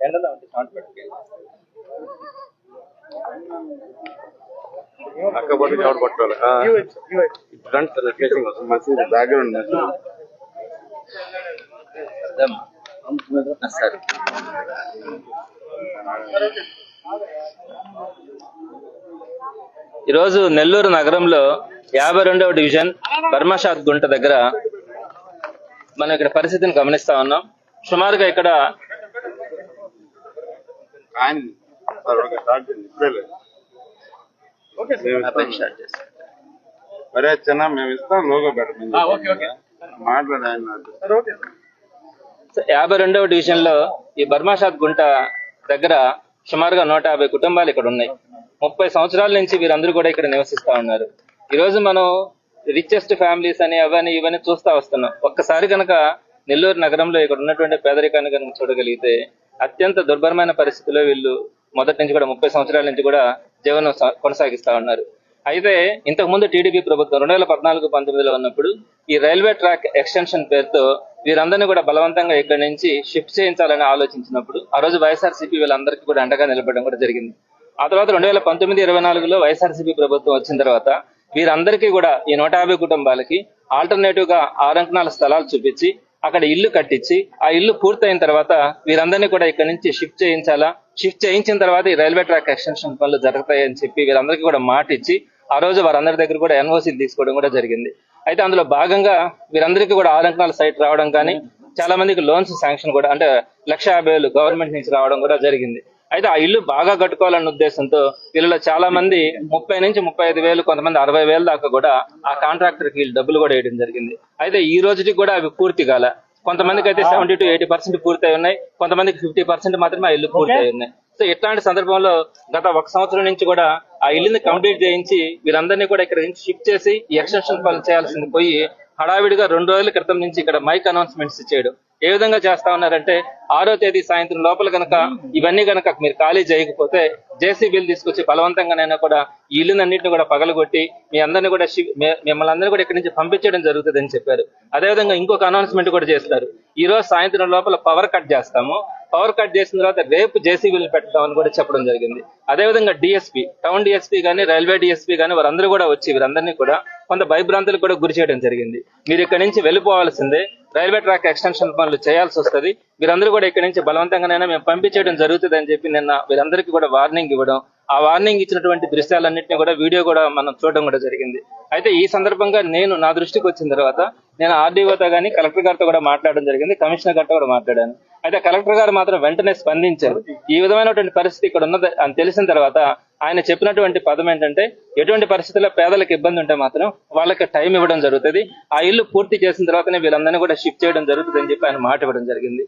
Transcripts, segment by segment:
ఎండలో ఉంటే సౌండ్ పెట్టుకోవాలి. అక్కబట్టి ఎవరు పట్టుకోవాలి ఫ్రంట్ ఫేసింగ్ మసీదు బ్యాక్గ్రౌండ్ సరే. ఈరోజు నెల్లూరు నగరంలో 52వ డివిజన్ బర్మాషాద్ గుంట దగ్గర మనం ఇక్కడ పరిస్థితిని గమనిస్తా ఉన్నాం. సుమారుగా ఇక్కడ మరే చిన్న మేము ఇస్తాం లోగో పెట్టండి మాట్లాడాలి. 52వ డివిజన్ లో ఈ బర్మాషాద్ గుంట దగ్గర సుమారుగా 150 కుటుంబాలు ఇక్కడ ఉన్నాయి. 30 సంవత్సరాల నుంచి వీరందరూ కూడా ఇక్కడ నివసిస్తా ఉన్నారు. ఈ రోజు మనం రిచెస్ట్ ఫ్యామిలీస్ అని అవన్నీ ఇవన్నీ చూస్తా వస్తున్నాం. ఒక్కసారి కనుక నెల్లూరు నగరంలో ఇక్కడ ఉన్నటువంటి పేదరికాన్ని కనుక చూడగలిగితే అత్యంత దుర్భరమైన పరిస్థితుల్లో వీళ్ళు మొదటి నుంచి కూడా 30 సంవత్సరాల నుంచి కూడా జీవనం కొనసాగిస్తా ఉన్నారు. అయితే ఇంతకు ముందు టీడీపీ ప్రభుత్వం 2014-19లో ఉన్నప్పుడు ఈ రైల్వే ట్రాక్ ఎక్స్టెన్షన్ పేరుతో వీరందరినీ కూడా బలవంతంగా ఇక్కడి నుంచి షిఫ్ట్ చేయించాలని ఆలోచించినప్పుడు ఆ రోజు వైఎస్ఆర్సీపీ వీళ్ళందరికీ కూడా అండగా నిలబడడం కూడా జరిగింది. ఆ తర్వాత 2019-24లో వైఎస్ఆర్సీపీ ప్రభుత్వం వచ్చిన తర్వాత వీరందరికీ కూడా ఈ 150 కుటుంబాలకి ఆల్టర్నేటివ్ గా 6 అంకణాల స్థలాలు చూపించి అక్కడ ఇల్లు కట్టించి ఆ ఇల్లు పూర్తయిన తర్వాత వీరందరినీ కూడా ఇక్కడ నుంచి షిఫ్ట్ చేయించాలా, షిఫ్ట్ చేయించిన తర్వాత ఈ రైల్వే ట్రాక్ ఎక్స్టెన్షన్ పనులు జరుగుతాయని చెప్పి వీరందరికీ కూడా మాట ఇచ్చి ఆ రోజు వారందరి దగ్గర కూడా ఎన్ఓసీలు తీసుకోవడం కూడా జరిగింది. అయితే అందులో భాగంగా వీరందరికీ కూడా 6 అంకణాల సైట్ రావడం కానీ చాలా మందికి లోన్స్ శాంక్షన్ కూడా అంటే 1,50,000 గవర్నమెంట్ నుంచి రావడం కూడా జరిగింది. అయితే ఆ ఇల్లు బాగా కట్టుకోవాలన్న ఉద్దేశంతో వీళ్ళలో చాలా మంది 30,000 నుంచి 35,000 కొంతమంది 60,000 దాకా కూడా ఆ కాంట్రాక్టర్ కి డబ్బులు కూడా వేయడం జరిగింది. అయితే ఈ రోజుకి కూడా అవి పూర్తి కాల. కొంతమందికి అయితే 70 to 80% పూర్తయి ఉన్నాయి, కొంతమందికి 50% మాత్రమే ఆ ఇల్లు పూర్తయి ఉన్నాయి. సో ఇట్లాంటి సందర్భంలో గత 1 సంవత్సరం నుంచి కూడా ఆ ఇల్లుని కంప్లీట్ చేయించి వీరందరినీ కూడా ఇక్కడ నుంచి షిఫ్ట్ చేసి ఈ ఎక్స్టెన్షన్ పనులు చేయాల్సింది పోయి హడావిడిగా 2 రోజుల క్రితం నుంచి ఇక్కడ మైక్ అనౌన్స్మెంట్స్ చేయడం ఏ విధంగా చేస్తా ఉన్నారంటే 6వ తేదీ సాయంత్రం లోపల కనుక ఇవన్నీ కనుక మీరు ఖాళీ చేయకపోతే జేసీబీలు తీసుకొచ్చి బలవంతంగానైనా కూడా ఈ ఇల్లునన్నింటిని కూడా పగలగొట్టి మిమ్మల్ని అందరినీ కూడా ఇక్కడి నుంచి పంపించడం జరుగుతుంది అని చెప్పారు. అదేవిధంగా ఇంకొక అనౌన్స్మెంట్ కూడా చేస్తారు, ఈ రోజు సాయంత్రం లోపల పవర్ కట్ చేస్తాము, పవర్ కట్ చేసిన తర్వాత రేపు జేసీబీలు పెట్టామని కూడా చెప్పడం జరిగింది. అదేవిధంగా డిఎస్పీ, టౌన్ డిఎస్పీ కానీ రైల్వే డిఎస్పీ కానీ వారందరూ కూడా వచ్చి వీరందరినీ కూడా కొంత భయభ్రాంతులకు కూడా గురి చేయడం జరిగింది. మీరు ఇక్కడి నుంచి వెళ్ళిపోవాల్సిందే, రైల్వే ట్రాక్ ఎక్స్టెన్షన్ పనులు చేయాల్సి వస్తుంది, మీరందరూ కూడా ఇక్కడి నుంచి బలవంతంగానైనా మేము పంపించేయడం జరుగుతుంది అని చెప్పి నిన్న వీరందరికీ కూడా వార్నింగ్ ఇవ్వడం, ఆ వార్నింగ్ ఇచ్చినటువంటి దృశ్యాలన్నింటినీ కూడా వీడియో కూడా మనం చూడడం కూడా జరిగింది. అయితే ఈ సందర్భంగా నా దృష్టికి వచ్చిన తర్వాత నేను ఆర్డీఓతో కానీ కలెక్టర్ గారితో కూడా మాట్లాడడం జరిగింది, కమిషనర్ గారితో కూడా మాట్లాడాను. అయితే కలెక్టర్ గారు మాత్రం వెంటనే స్పందించారు. ఈ విధమైనటువంటి పరిస్థితి ఇక్కడ ఉన్నది అని తెలిసిన తర్వాత ఆయన చెప్పినటువంటి పదం ఏంటంటే ఎటువంటి పరిస్థితుల్లో పేదలకు ఇబ్బంది ఉంటే మాత్రం వాళ్ళకి టైం ఇవ్వడం జరుగుతుంది, ఆ ఇల్లు పూర్తి చేసిన తర్వాతనే వీళ్ళందరినీ కూడా షిఫ్ట్ చేయడం జరుగుతుంది అని చెప్పి ఆయన మాట ఇవ్వడం జరిగింది.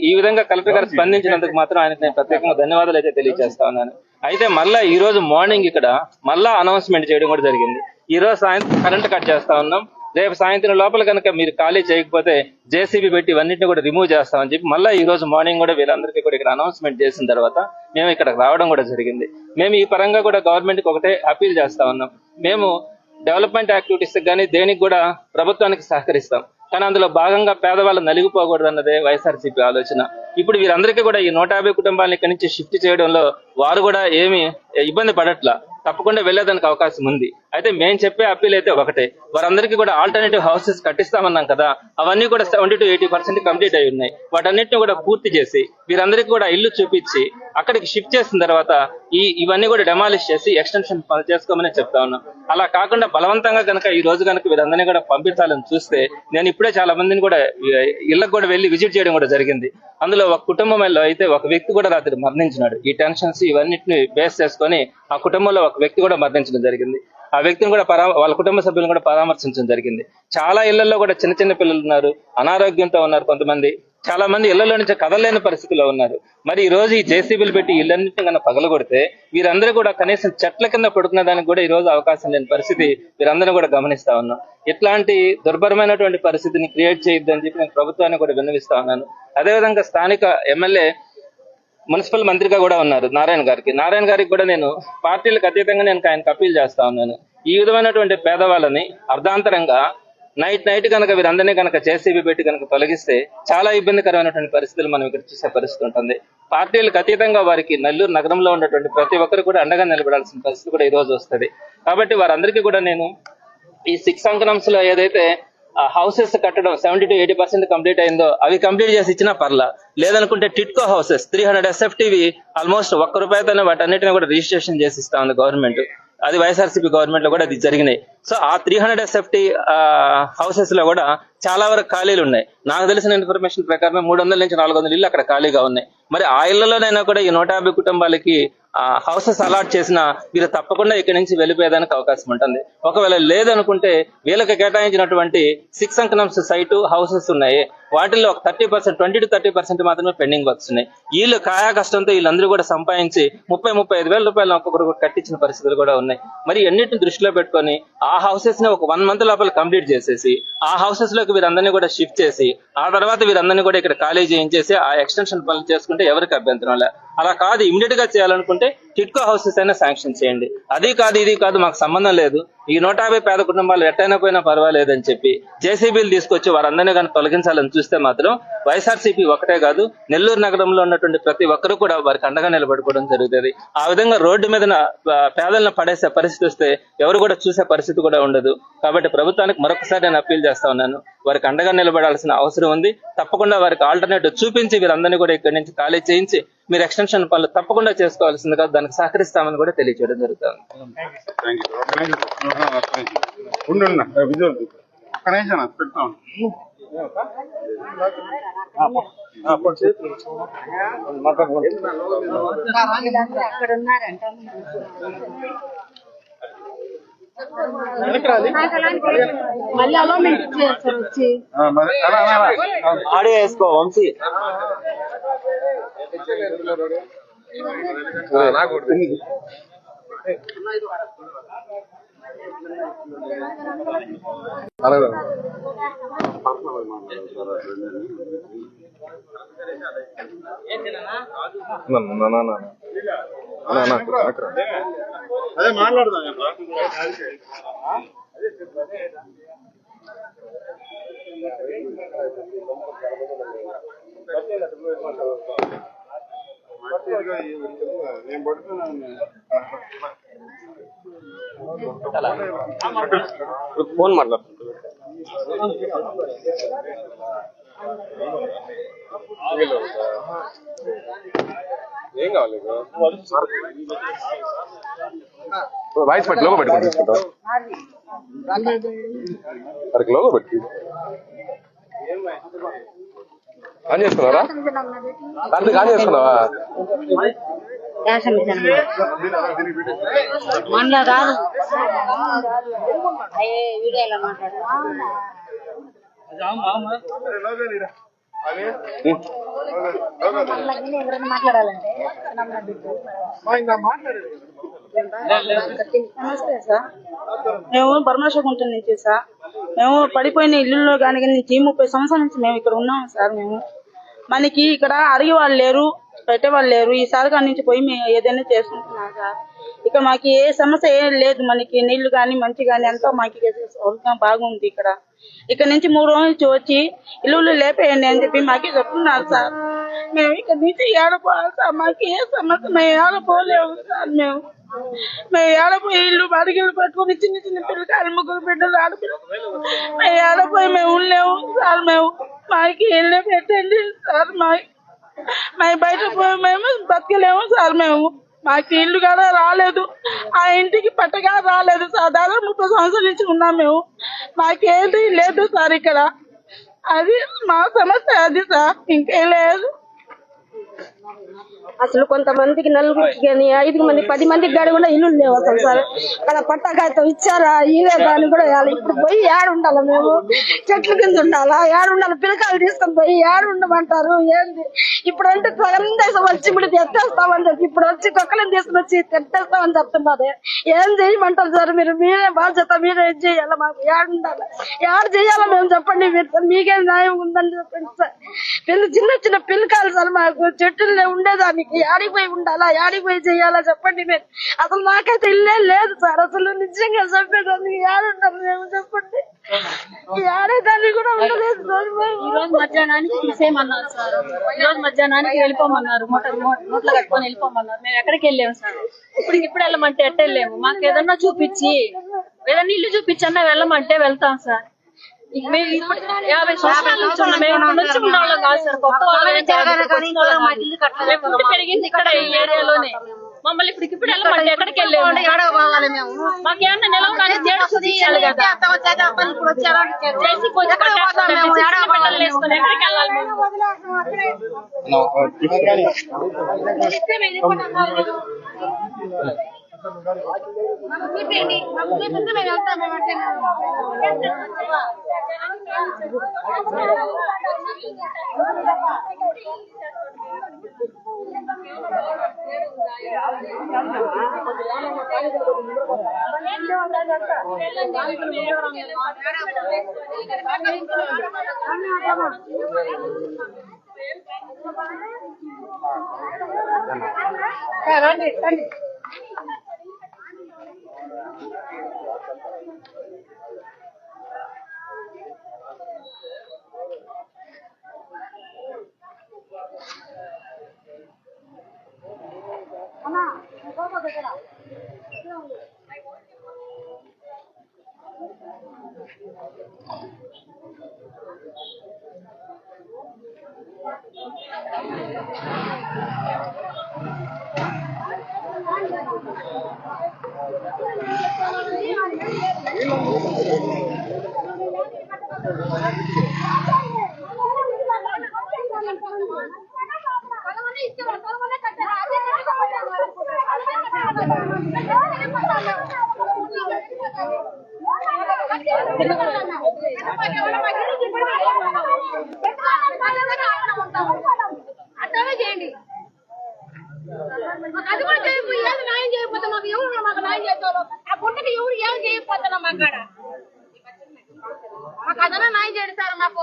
ఈ విధంగా కలెక్టర్ గారు స్పందించినందుకు మాత్రం ఆయనకు నేను ప్రత్యేకంగా ధన్యవాదాలు అయితే తెలియజేస్తా ఉన్నాను. అయితే మళ్ళా ఈ రోజు మార్నింగ్ ఇక్కడ మళ్ళా అనౌన్స్మెంట్ చేయడం కూడా జరిగింది. ఈ రోజు సాయంత్రం కరెంట్ కట్ చేస్తా ఉన్నాం, రేపు సాయంత్రం లోపల కనుక మీరు ఖాళీ చేయకపోతే జేసీబీ పెట్టి ఇవన్నింటినీ కూడా రిమూవ్ చేస్తామని చెప్పి మళ్ళీ ఈ రోజు మార్నింగ్ కూడా వీళ్ళందరికీ కూడా ఇక్కడ అనౌన్స్మెంట్ చేసిన తర్వాత మేము ఇక్కడ రావడం కూడా జరిగింది. మేము ఈ పరంగా కూడా గవర్నమెంట్ కి ఒకటే అపీల్ చేస్తా ఉన్నాం, మేము డెవలప్మెంట్ యాక్టివిటీస్ కానీ దేనికి కూడా ప్రభుత్వానికి సహకరిస్తాం, కానీ అందులో భాగంగా పేదవాళ్ళు నలిగిపోకూడదు అన్నదే వైఎస్ఆర్సీపీ ఆలోచన. ఇప్పుడు వీరందరికీ కూడా ఈ 150 కుటుంబాలను ఇక్కడి నుంచి షిఫ్ట్ చేయడంలో వారు కూడా ఏమి ఇబ్బంది పడట్లా, తప్పకుండా వెళ్లేదానికి అవకాశం ఉంది. అయితే మేము చెప్పే అప్పీల్ అయితే ఒకటే, వారందరికీ కూడా ఆల్టర్నేటివ్ హౌసెస్ కట్టిస్తామన్నాం కదా, అవన్నీ కూడా 70 to 80% కంప్లీట్ అయి ఉన్నాయి. వాటన్నిటిని కూడా పూర్తి చేసి వీరందరికీ కూడా ఇల్లు చూపించి అక్కడికి షిఫ్ట్ చేసిన తర్వాత ఇవన్నీ కూడా డెమాలిష్ చేసి ఎక్స్టెన్షన్ చేసుకోమని చెప్తా ఉన్నాం. అలా కాకుండా బలవంతంగా కనుక ఈ రోజు కనుక వీరందరినీ కూడా పంపించాలని చూస్తే నేను ఇప్పుడే చాలా మందిని కూడా ఇళ్లకు కూడా వెళ్లి విజిట్ చేయడం కూడా జరిగింది. అందులో ఒక కుటుంబంలో అయితే ఒక వ్యక్తి కూడా రాత్రి మరణించినాడు. ఈ టెన్షన్స్ ఇవన్నిటిని బేస్ చేసుకొని ఆ కుటుంబంలో ఒక వ్యక్తి కూడా మరణించడం జరిగింది. ఆ వ్యక్తిని కూడా వాళ్ళ కుటుంబ సభ్యులను కూడా పరామర్శించడం జరిగింది. చాలా ఇళ్లలో కూడా చిన్న చిన్న పిల్లలు ఉన్నారు, అనారోగ్యంతో ఉన్నారు, కొంతమంది చాలా మంది ఇళ్లలో నుంచి కదలలేని పరిస్థితిలో ఉన్నారు. మరి ఈ రోజు ఈ జేసీబీలు పెట్టి ఇళ్ళన్నింటినీ కన్నా పగలగొడితే వీరందరూ కూడా కనీసం చెట్ల కింద పడుకునే దానికి కూడా ఈ రోజు అవకాశం లేని పరిస్థితి వీరందరూ కూడా గమనిస్తా ఉన్నాం. ఇట్లాంటి దుర్భరమైనటువంటి పరిస్థితిని క్రియేట్ చేయొద్దని చెప్పి నేను ప్రభుత్వాన్ని కూడా విన్నవిస్తా ఉన్నాను. అదేవిధంగా స్థానిక ఎమ్మెల్యే మున్సిపల్ మంత్రిగా కూడా ఉన్నారు నారాయణ గారికి కూడా నేను పార్టీలకు అతీతంగా నేను ఆయనకు అప్పీల్ చేస్తా ఉన్నాను. ఈ విధమైనటువంటి పేదవాళ్ళని అర్ధాంతరంగా నైట్ కనుక వీరందరినీ కనుక జేసీబీ పెట్టి కనుక తొలగిస్తే చాలా ఇబ్బందికరమైనటువంటి పరిస్థితులు మనం ఇక్కడ చూసే పరిస్థితి ఉంటుంది. పార్టీలకు అతీతంగా వారికి నెల్లూరు నగరంలో ఉన్నటువంటి ప్రతి ఒక్కరు కూడా అండగా నిలబడాల్సిన పరిస్థితి కూడా ఈ రోజు వస్తుంది. కాబట్టి వారందరికీ కూడా నేను ఈ 6 అంకణంస్ లో ఏదైతే హౌసెస్ కట్టడం 70 to 80% కంప్లీట్ అయిందో అవి కంప్లీట్ చేసి ఇచ్చినా పర్లా, లేదనుకుంటే టిట్కో హౌసెస్ 300 SFTవి ఆల్మోస్ట్ ₹1 వాటన్నిటిని కూడా రిజిస్ట్రేషన్ చేసి ఇస్తా ఉంది గవర్నమెంట్. అది వైఎస్ఆర్సీపీ గవర్నమెంట్ లో కూడా అది జరిగినాయి. సో ఆ 300 SFT హౌసెస్ లో కూడా చాలా వరకు ఖాళీలు ఉన్నాయి. నాకు తెలిసిన ఇన్ఫర్మేషన్ ప్రకారం 300 నుంచి 400 ఇళ్ళు అక్కడ ఖాళీగా ఉన్నాయి. మరి ఆ ఇళ్లలోనైనా కూడా ఈ 150 కుటుంబాలకి హౌసెస్ అలాట్ చేసినా వీరు తప్పకుండా ఇక్కడి నుంచి వెళ్ళిపోయేదానికి అవకాశం ఉంటుంది. ఒకవేళ లేదనుకుంటే వీళ్ళకి కేటాయించినటువంటి 6 అంకణంస్ సైటు హౌసెస్ ఉన్నాయి, వాటిల్లో 30%, 20 to 30% మాత్రమే పెండింగ్ వర్క్స్ ఉన్నాయి. వీళ్ళు కాయా కష్టంతో వీళ్ళందరూ కూడా సంపాదించి 30-35 వేల రూపాయలు ఒక్కొక్కరు కట్టించిన పరిస్థితులు కూడా ఉన్నాయి. మరి అన్నిటిని దృష్టిలో పెట్టుకొని ఆ హౌసెస్ ని ఒక 1 month లోపల కంప్లీట్ చేసేసి ఆ హౌసెస్ లోకి వీరందరినీ కూడా షిఫ్ట్ చేసి ఆ తర్వాత వీరందరినీ కూడా ఇక్కడ ఖాళీ చేయించేసి ఆ ఎక్స్టెన్షన్ పనులు చేసుకుంటే ఎవరికి అభ్యంతరం లే. అలా కాదు, ఇమీడియట్ గా చేయాలనుకుంటే టిట్కో హౌసెస్ అయినా శాంక్షన్ చేయండి. అది కాదు ఇది కాదు మాకు సంబంధం లేదు, ఈ 150 పేద కుటుంబాలు ఎట్టైనా పోయినా పర్వాలేదని చెప్పి జేసీబీలు తీసుకొచ్చి వారందరినీ కానీ తొలగించాలని చూస్తే మాత్రం వైఎస్ఆర్సీపీ ఒకటే కాదు నెల్లూరు నగరంలో ఉన్నటువంటి ప్రతి ఒక్కరు కూడా వారికి అండగా నిలబడుకోవడం జరుగుతుంది. ఆ విధంగా రోడ్డు మీద పేదలను పడేసే పరిస్థితి వస్తే ఎవరు కూడా చూసే పరిస్థితి కూడా ఉండదు. కాబట్టి ప్రభుత్వానికి మరొకసారి నేను అప్పీల్ చేస్తా ఉన్నాను, వారికి అండగా నిలబడాల్సిన అవసరం ఉంది. తప్పకుండా వారికి ఆల్టర్నేటివ్ చూపించి వీరందరినీ కూడా ఇక్కడి నుంచి ఖాళీ చేయించి మీరు ఎక్స్టెన్షన్ పనులు తప్పకుండా చేసుకోవాల్సిందిగా దానికి సహకరిస్తామని కూడా తెలియజేయడం జరుగుతుంది. ఆడియో వేసుకో వంశీ. అదే మాట్లాడదాం. ఫోన్ మాట్లాడుతుంది ఏం కావాలి వాయిస్ పెట్టి లోగో పెట్టుకుని తీసుకుంటాం. అరకు లోగో పెట్టి ఆన్ చేసుకున్నారా? దాంట్లో ఆన్ చేసుకున్నావా? మనలో రాదు వీడియోలో మాట్లాడు. మాట్లాడాలంటే నమస్తే సార్, మేము పరమేశ్వరగుంట నుంచి సార్. మేము పడిపోయిన ఇల్లుల్లో కానీ నుంచి 30 సంవత్సరాల నుంచి మేము ఇక్కడ ఉన్నాము సార్. మేము మనకి ఇక్కడ అడిగే వాళ్ళు లేరు, పెట్టేవాళ్ళు లేరు. ఈసారి కాడి నుంచి పోయి మేము ఏదైనా చేసుకుంటున్నాం సార్. ఇక్కడ మాకు ఏ సమస్య ఏం లేదు, మనకి నీళ్లు కానీ మంచి కానీ అంతా మాకు సౌకర్యం బాగుంది. ఇక్కడ నుంచి 3 రోజుల నుంచి వచ్చి ఇల్లు లేపేయండి అని చెప్పి మాకు చెప్తున్నారు సార్. మేము ఇక్కడ నుంచి ఏడపోవాలి సార్, మాకు ఏ సమస్య మేము ఏడపోలేము సార్. మేము ఏడపోయి ఇల్లు బడిగిళ్ళు పట్టుకుని చిన్న చిన్న పిల్లకాయలు 3 బిడ్డలు ఆడపిల్లలు మేము ఏడపోయి మేము ఉండలేము సార్. మాకు ఇల్లు పెట్టండి సార్. మేము బయట పోయి మేము బతకలేము సార్. మాకు ఇల్లు కూడా రాలేదు, ఆ ఇంటికి పట్టగా రాలేదు సార్. దాదాపు 30 సంవత్సరాల నుంచి ఉన్నాం మేము. మాకేంటి లేదు సార్ ఇక్కడ. అది మా సమస్య అది సార్, ఇంకేం లేదు. అసలు కొంతమందికి 4 కానీ 5 మంది 10 మందికి గాడి కూడా ఇల్లు లేవు అసలు సార్. అక్కడ పట్టకాయతం ఇచ్చారా ఇలే దాన్ని కూడా ఇప్పుడు పోయి ఏడుండాలి, మేము చెట్ల కింద ఉండాలా, ఏడుండాలి, పిల్లకాయలు తీసుకొని పోయి ఏడుండమంటారు. ఏంది ఇప్పుడు అంటే సందేశం వచ్చి ఇప్పుడు ఎత్తేస్తామని చెప్పి ఇప్పుడు వచ్చి కుక్కలను తీసుకుని వచ్చి ఎత్తేస్తామని చెప్తున్నారు. ఏం చేయమంటారు సార్? మీరే బాధ్యత, మీరే ఏం చేయాలి? మాకు ఏడుండాలి, ఏడు చేయాలా మేము చెప్పండి. మీకే న్యాయం ఉందని చెప్పండి సార్. చిన్న చిన్న పిల్లకాయలు సార్, మాకు చెట్టులు ఉండేదానికి యాడికి పోయి ఉండాలా, యాడికి పోయి చెయ్యాలా చెప్పండి. మేము అసలు మాకైతే ఇల్లే లేదు సార్. అసలు నిజంగా చెప్పేదానికి యాడుంటారు మేము చెప్పండి. యాడేదాన్ని కూడా ఉండలేదు సార్. ఈ రోజు మధ్యాహ్నానికి తీసేయమన్నారు సార్. ఈ రోజు మధ్యాహ్నానికి వెళ్ళిపోమన్నారు, మూటలు కట్టుకొని వెళ్ళిపోమన్నారు. మేము ఎక్కడికి వెళ్ళాము సార్. ఇప్పుడు వెళ్ళమంటే ఎట్ట వెళ్ళాము? మాకు ఏదన్నా చూపించి, ఏదన్నా ఇల్లు చూపించన్నా వెళ్ళమంటే వెళ్తాం సార్. మేము ఇప్పుడు 50 సంవత్సరాల నుంచి ఉన్నాం. మేము ఇప్పుడు నుంచి ఉన్న వాళ్ళం కాదు సార్. కొత్త వాళ్ళు పెరిగింది ఇక్కడ ఈ ఏరియాలోనే. మమ్మల్ని ఇప్పుడు వెళ్ళమంటే ఎక్కడికి వెళ్ళాము? మాకేమన్నా నిలవడానికి తీయాలి కదా. చేసి కొంచెం పిల్లలు వేసుకొని ఎక్కడికి వెళ్ళాలి మేము? అట్లనే చేయండి. అది కూడా చేయకపోతే ఏది న్యాయం చేయకపోతే మాకు ఎవరు మాకు న్యాయం చేస్తారు? ఆ గుంటకి ఎవరు ఏం చేయకపోతున్నా మాకు అదనా న్యాయం చేయండి సార్. మాకు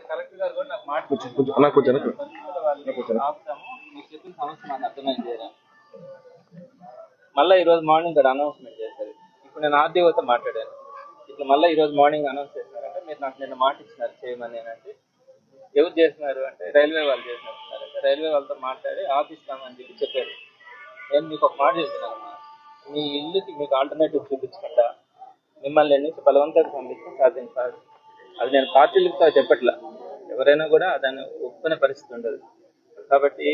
కలెక్టర్ గారు కూడా నాకు మాట చెప్పిన సమస్య నాకు అర్థమైంది చేయరా. మళ్ళీ ఈరోజు మార్నింగ్ ఇక్కడ అనౌన్స్మెంట్ చేశారు. ఇప్పుడు నేను ఆర్డీఓతో మాట్లాడాను. ఇట్లా మళ్ళీ ఈరోజు మార్నింగ్ అనౌన్స్ చేస్తున్నారంటే మీరు నాకు నిన్న మాట ఇచ్చినారు చేయమని. అంటే ఎవరు చేస్తున్నారు అంటే రైల్వే వాళ్ళు చేసినారంటే రైల్వే వాళ్ళతో మాట్లాడి ఆపిస్తామని చెప్పారు. నేను మీకు ఒక మాట చెప్తున్నాను, మీ ఇల్లుకి మీకు ఆల్టర్నేటివ్ చూపించకుండా మిమ్మల్ని ఎన్నించి బలవంతంగా పంపిస్తే సాధ్యం కాదు. అది నేను పార్టీలతో చెప్పట్లా, ఎవరైనా కూడా దాన్ని ఒప్పుకునే పరిస్థితి ఉండదు. కాబట్టి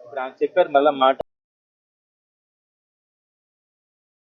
ఇప్పుడు ఆమె చెప్పారు మళ్ళీ మాట,